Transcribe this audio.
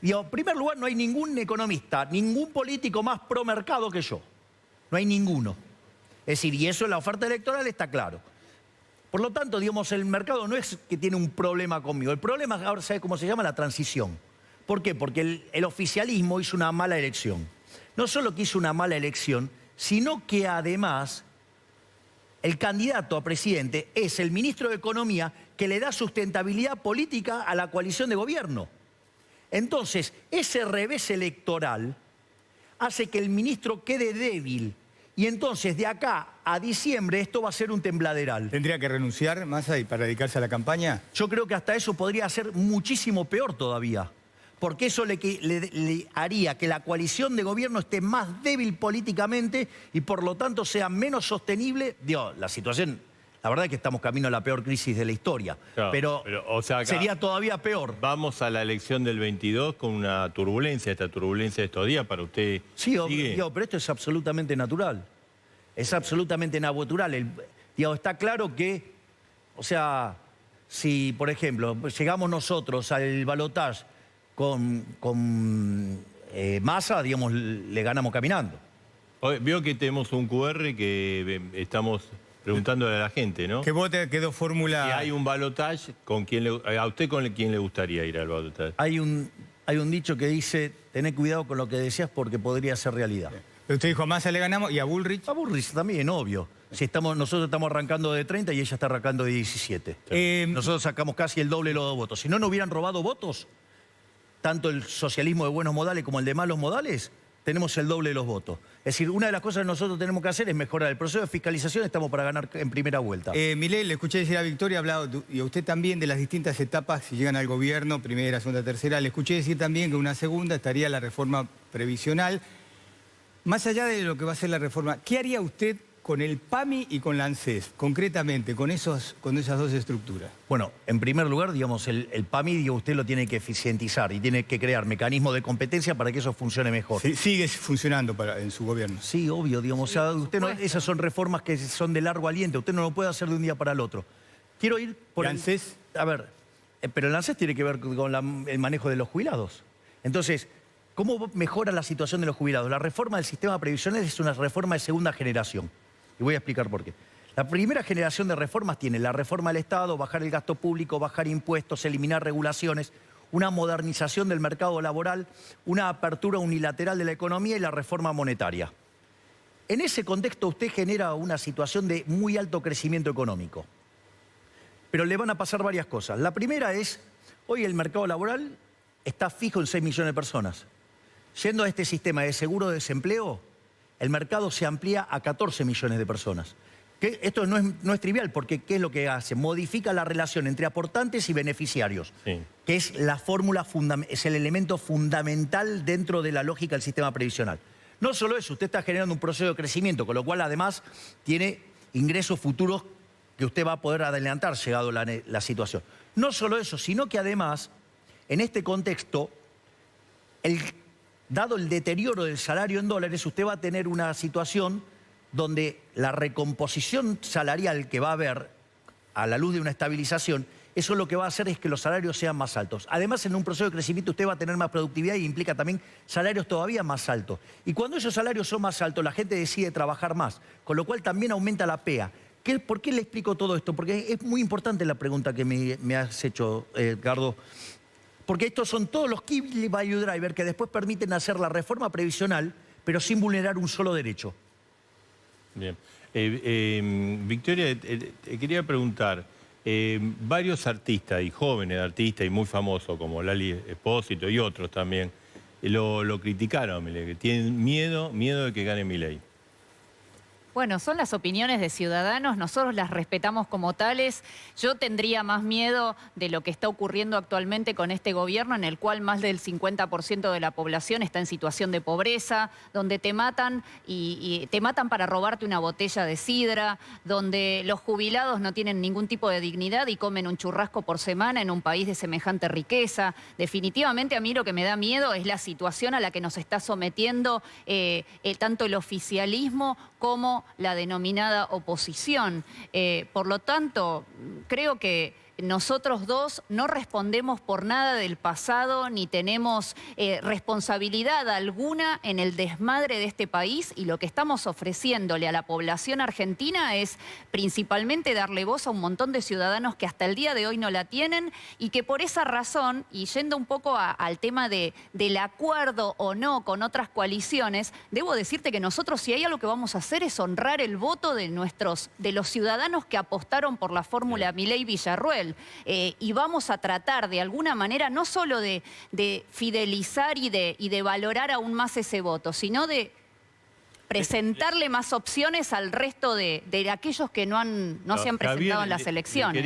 Digo, en primer lugar, no hay ningún economista, ningún político más pro mercado que yo. No hay ninguno. Es decir, y eso en la oferta electoral está claro. Por lo tanto, digamos, el mercado no es que tiene un problema conmigo. El problema, ahora sabe cómo se llama, la transición. ¿Por qué? Porque el oficialismo hizo una mala elección. No solo que hizo una mala elección, sino que además el candidato a presidente es el ministro de Economía que le da sustentabilidad política a la coalición de gobierno. Entonces, ese revés electoral hace que el ministro quede débil. Y entonces, de acá a diciembre, esto va a ser un tembladeral. ¿Tendría que renunciar Massa y para dedicarse a la campaña? Yo creo que hasta eso podría ser muchísimo peor todavía. Porque eso le haría que la coalición de gobierno esté más débil políticamente y por lo tanto sea menos sostenible. Digo, la situación, la verdad es que estamos camino a la peor crisis de la historia. Claro, pero o sea, sería todavía peor. Vamos a la elección del 22 con una turbulencia, esta turbulencia de estos días para usted. Sí, digo, pero esto es absolutamente natural. Es absolutamente natural. Digo, está claro que, o sea, si, por ejemplo, llegamos nosotros al balotaje con Massa, digamos, le ganamos caminando. Veo que tenemos un QR que estamos preguntándole a la gente, ¿no? Que vote, quedó fórmula... Si hay un balotaje, ¿a usted con quién le gustaría ir al balotaje? Hay un dicho que dice, tené cuidado con lo que deseas porque podría ser realidad. Pero usted dijo, a Massa le ganamos, ¿y a Bullrich? A Bullrich también, obvio. Si nosotros estamos arrancando de 30 y ella está arrancando de 17. Nosotros sacamos casi el doble de los votos. Si no nos hubieran robado votos, tanto el socialismo de buenos modales como el de malos modales, tenemos el doble de los votos. Es decir, una de las cosas que nosotros tenemos que hacer es mejorar el proceso de fiscalización, estamos para ganar en primera vuelta. Milei, le escuché decir a Victoria, ha hablado, y a usted también, de las distintas etapas si llegan al gobierno, primera, segunda, tercera. Le escuché decir también que una segunda estaría la reforma previsional. Más allá de lo que va a ser la reforma, ¿qué haría usted con el PAMI y con la ANSES, concretamente, con esas dos estructuras? Bueno, en primer lugar, digamos, el PAMI, digo, usted lo tiene que eficientizar y tiene que crear mecanismos de competencia para que eso funcione mejor. Sí, sigue funcionando en su gobierno. Sí, obvio, digamos, sí, o sea, usted no, esas son reformas que son de largo aliento, usted no lo puede hacer de un día para el otro. Quiero ir por el ANSES. A ver, pero el ANSES tiene que ver con el manejo de los jubilados. Entonces, ¿cómo mejora la situación de los jubilados? La reforma del sistema previsional es una reforma de segunda generación. Y voy a explicar por qué. La primera generación de reformas tiene la reforma del Estado, bajar el gasto público, bajar impuestos, eliminar regulaciones, una modernización del mercado laboral, una apertura unilateral de la economía y la reforma monetaria. En ese contexto usted genera una situación de muy alto crecimiento económico. Pero le van a pasar varias cosas. La primera es, hoy el mercado laboral está fijo en 6 millones de personas. Yendo a este sistema de seguro de desempleo, el mercado se amplía a 14 millones de personas. Esto no es trivial, porque ¿qué es lo que hace? Modifica la relación entre aportantes y beneficiarios, sí, que es la fórmula, es el elemento fundamental dentro de la lógica del sistema previsional. No solo eso, usted está generando un proceso de crecimiento, con lo cual además tiene ingresos futuros que usted va a poder adelantar llegado la situación. No solo eso, sino que además, en este contexto, dado el deterioro del salario en dólares, usted va a tener una situación donde la recomposición salarial que va a haber a la luz de una estabilización, eso lo que va a hacer es que los salarios sean más altos. Además, en un proceso de crecimiento usted va a tener más productividad y implica también salarios todavía más altos. Y cuando esos salarios son más altos, la gente decide trabajar más, con lo cual también aumenta la PEA. ¿Por qué le explico todo esto? Porque es muy importante la pregunta que me has hecho, Edgardo. Porque estos son todos los key value drivers que después permiten hacer la reforma previsional, pero sin vulnerar un solo derecho. Bien. Victoria, te quería preguntar, varios artistas y jóvenes artistas y muy famosos como Lali Espósito y otros también, lo criticaron a Milei, que tienen miedo de que gane Milei. Bueno, son las opiniones de ciudadanos, nosotros las respetamos como tales. Yo tendría más miedo de lo que está ocurriendo actualmente con este gobierno, en el cual más del 50% de la población está en situación de pobreza, donde te matan y te matan para robarte una botella de sidra, donde los jubilados no tienen ningún tipo de dignidad y comen un churrasco por semana en un país de semejante riqueza. Definitivamente a mí lo que me da miedo es la situación a la que nos está sometiendo tanto el oficialismo como la denominada oposición. Por lo tanto, creo que nosotros dos no respondemos por nada del pasado ni tenemos responsabilidad alguna en el desmadre de este país, y lo que estamos ofreciéndole a la población argentina es principalmente darle voz a un montón de ciudadanos que hasta el día de hoy no la tienen, y que por esa razón, y yendo un poco al tema del acuerdo o no con otras coaliciones, debo decirte que nosotros, si hay algo que vamos a hacer, es honrar el voto de los ciudadanos que apostaron por la fórmula Milei-Villarruel. Y vamos a tratar de alguna manera no solo de fidelizar y de valorar aún más ese voto, sino de presentarle más opciones al resto de aquellos que no se han presentado en las elecciones.